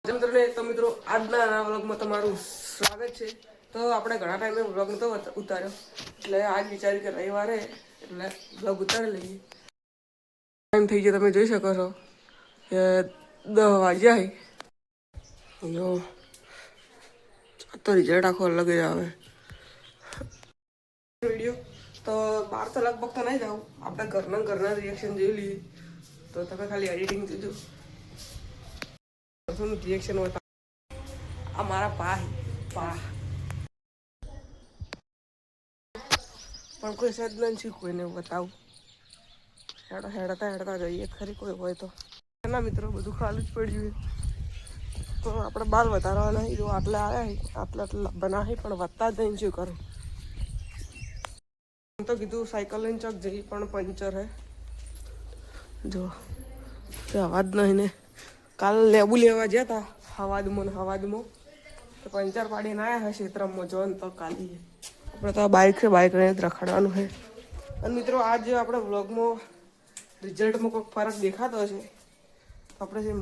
તો મિત્રો આજના વ્લોગમાં તમારું સ્વાગત છે। તો આપણે ઘણા ટાઈમે વ્લોગ નતો ઉતાર્યો એટલે આજ વિચાર્યું કે રવિવારે એટલે વ્લોગ ઉતારી લઈએ। ટાઈમ થઈ ગયો તમે જોઈ શકો છો કે 10 વાગ્યા જો તો રિઝલ્ટ આખો અલગ જ આવે વિડીયો તો બહાર તો લગભગ તો નહીં જાઉં આપણે ઘરના રિએક્શન જોઈ લઈએ તો તમે ખાલી એડિટિંગ જોજો રિએક્શન હોતા અમારા પા પણ કોઈ સદ નથી કોઈને બતાવું હેડતા જઈએ ખરી કોઈ હોય તો ના મિત્રો બધું ખાલી જ પડ્યું તો આપણે બાલ વધારવાના જો આટલા આવ્યા આટલા બનાવી પણ વધતા જ નહીં શું કરું તો કીધું સાયકલ લઈને ચોક જઈ પણ પંચર હે જો અવાજ નહીં ને કાલ લેબુ લેવા ગયા હતા હવાદમાં તો પંચર પાડીને આવ્યા હશે ક્ષેત્રમાં જોન તો કાલી આપણે તો બાઇક લઈને જ રખડવાનું છે અને મિત્રો આજ આપણે વ્લોગમાં રિઝલ્ટમાં કોઈક ફરક દેખાતો હશે તો આપણે જે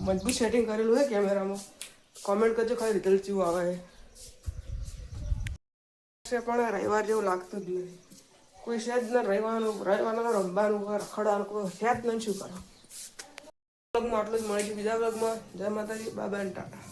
મજબૂત સેટિંગ કરેલું છે કેમેરામાં કોમેન્ટ કરજો ખાલી રિઝલ્ટ જેવું આવે છે પણ રવિવાર જેવું લાગતું જ નહીં કોઈ સહેજ ને રવિવારનું રમવાનું રખડવાનું કોઈ સહેજ નહીં શું કરો વ્લોગમાં આટલું જ મળીશું બીજા વ્લોગમાં જય માતાજી બાય બાય ટાટા।